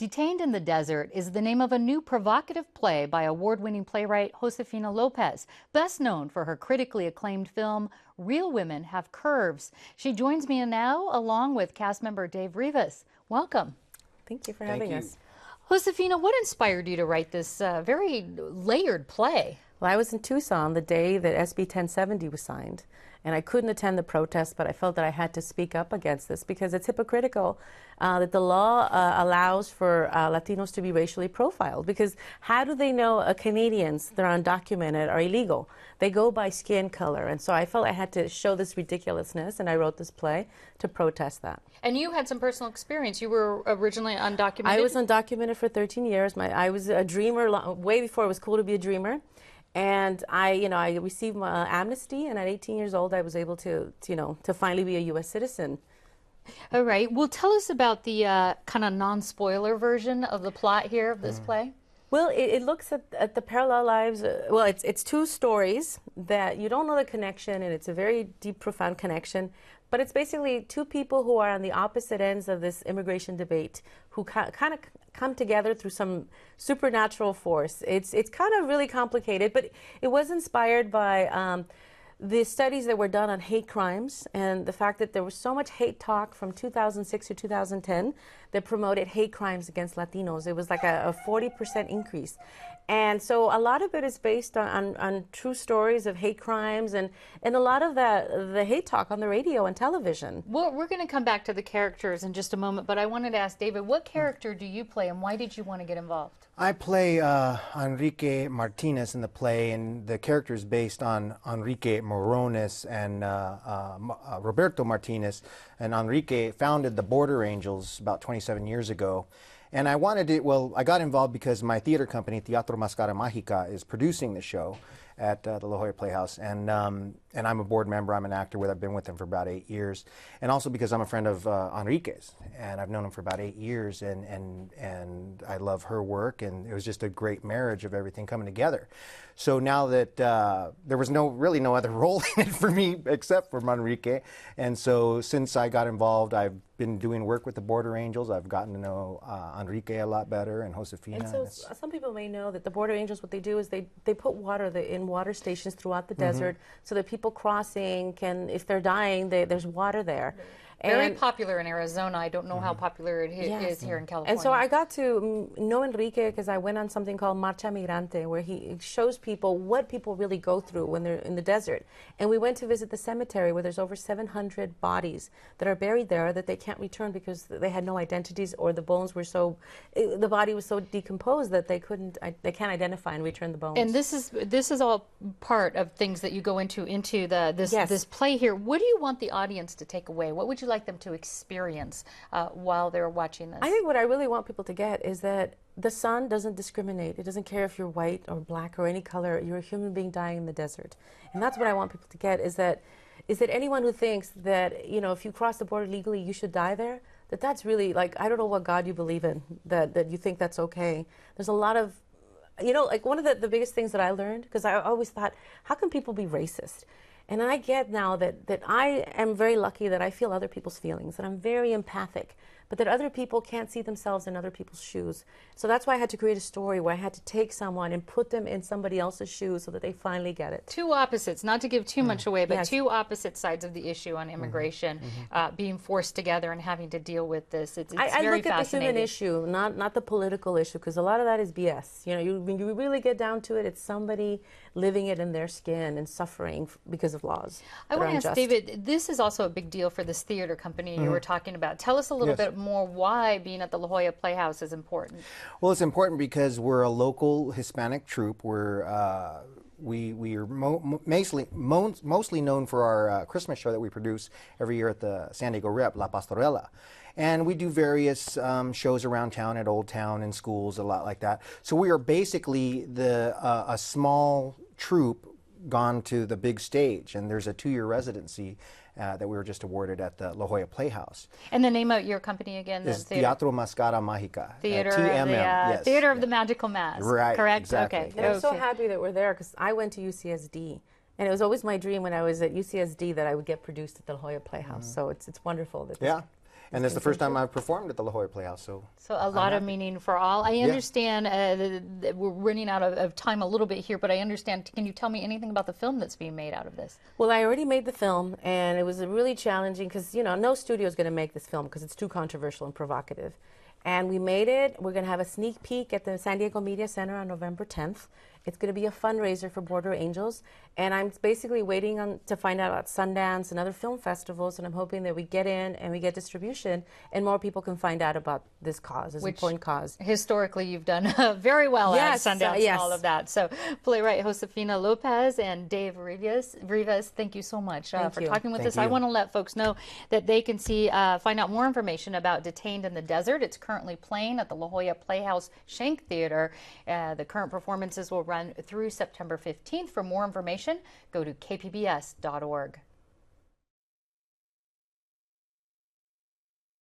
Detained in the Desert is the name of a new provocative play by award-winning playwright Josefina Lopez, best known for her critically acclaimed film, Real Women Have Curves. She joins me now along with cast member Dave Rivas. Welcome. Thank you for having us. Josefina, what inspired you to write this very layered play? Well, I was in Tucson the day that SB 1070 was signed, and I couldn't attend the protest, but I felt that I had to speak up against this because it's hypocritical that the law allows for Latinos to be racially profiled. Because how do they know Canadians that are undocumented are illegal? They go by skin color, and so I felt I had to show this ridiculousness, and I wrote this play to protest that. And you had some personal experience. You were originally undocumented. I was undocumented for 13 years. I was a dreamer way before it was cool to be a dreamer. And I received my amnesty, and at 18 years old, I was able to finally be a U.S. citizen. All right. Well, tell us about the kind of non-spoiler version of the plot here of this play. Well, it looks at the parallel lives. Well, it's two stories that you don't know the connection, and it's a very deep, profound connection. But it's basically two people who are on the opposite ends of this immigration debate who kind of come together through some supernatural force. It's kind of really complicated, but it was inspired by the studies that were done on hate crimes and the fact that there was so much hate talk from 2006 to 2010 that promoted hate crimes against Latinos. It was like a 40% increase. And so a lot of it is based on true stories of hate crimes and a lot of the hate talk on the radio and television. Well, we're going to come back to the characters in just a moment, but I wanted to ask David, what character do you play and why did you want to get involved? I play Enrique Martinez in the play, and the character is based on Enrique Morones and Roberto Martinez. And Enrique founded the Border Angels about 27 years ago. And I wanted to, I got involved because my theater company, Teatro Máscara Mágica, is producing the show at the La Jolla Playhouse. And I'm a board member, I'm an actor, I've been with them for about 8 years. And also because I'm a friend of Enrique's, and I've known him for about 8 years, and I love her work, and it was just a great marriage of everything coming together. So now that there was really no other role in it for me except for Enrique, and so since I got involved, I've been doing work with the Border Angels. I've gotten to know Enrique a lot better, and Josefina. And so some people may know that the Border Angels, what they do is they put water in water stations throughout the desert so that people crossing can, if they're dying, there's water there. Very popular in Arizona. I don't know how popular it is here in California. And so I got to know Enrique because I went on something called Marcha Migrante, where he shows people what people really go through when they're in the desert. And we went to visit the cemetery where there's over 700 bodies that are buried there that they can't return because they had no identities, or the bones were the body was so decomposed that they can't identify and return the bones. And this is all part of things that you go into this play here. What do you want the audience to take away? What would you like them to experience while they're watching this? I think what I really want people to get is that the sun doesn't discriminate. It doesn't care if you're white or black or any color. You're a human being dying in the desert. And that's what I want people to get, is that anyone who thinks that, if you cross the border legally, you should die there, that's really, like, I don't know what God you believe in, that you think that's okay. There's a lot of, like one of the biggest things that I learned, because I always thought, how can people be racist? And I get now that I am very lucky that I feel other people's feelings, that I'm very empathic, but that other people can't see themselves in other people's shoes. So that's why I had to create a story where I had to take someone and put them in somebody else's shoes so that they finally get it. Two opposites, not to give too much away, but two opposite sides of the issue on immigration being forced together and having to deal with this. It's very fascinating. I look at the human issue, not the political issue, because a lot of that is BS. When you really get down to it, it's somebody living it in their skin and suffering because of laws. I want to ask David, this is also a big deal for this theater company you were talking about. Tell us a little bit more why being at the La Jolla Playhouse is important. Well, it's important because we're a local Hispanic troupe. We are mostly known for our Christmas show that we produce every year at the San Diego Rep, La Pastorela. And we do various shows around town, at Old Town and schools, a lot like that. So we are basically a small troupe gone to the big stage, and there's a 2-year residency that we were just awarded at the La Jolla Playhouse. And the name of your company again? Is Teatro Máscara Mágica. Theater of the Magical Mask. Right, correct? exactly. Okay. And I'm so happy that we're there, because I went to UCSD. And it was always my dream when I was at UCSD that I would get produced at the La Jolla Playhouse. So it's wonderful. That And it's the first time I've performed at the La Jolla Playhouse. So a lot of meaning for all. I understand that we're running out of time a little bit here, but I understand. Can you tell me anything about the film that's being made out of this? Well, I already made the film, and it was really challenging because, you know, no studio is going to make this film because it's too controversial and provocative. And we made it. We're going to have a sneak peek at the San Diego Media Center on November 10th. It's going to be a fundraiser for Border Angels, and I'm basically waiting to find out about Sundance and other film festivals, and I'm hoping that we get in and we get distribution, and more people can find out about this cause, this important cause. Historically, you've done very well at Sundance and all of that. So, playwright Josefina Lopez and Dave Rivas, thank you so much for talking with us. I want to let folks know that they can find out more information about Detained in the Desert. It's currently playing at the La Jolla Playhouse Schenck Theater. The current performances will run through September 15th. For more information, go to kpbs.org.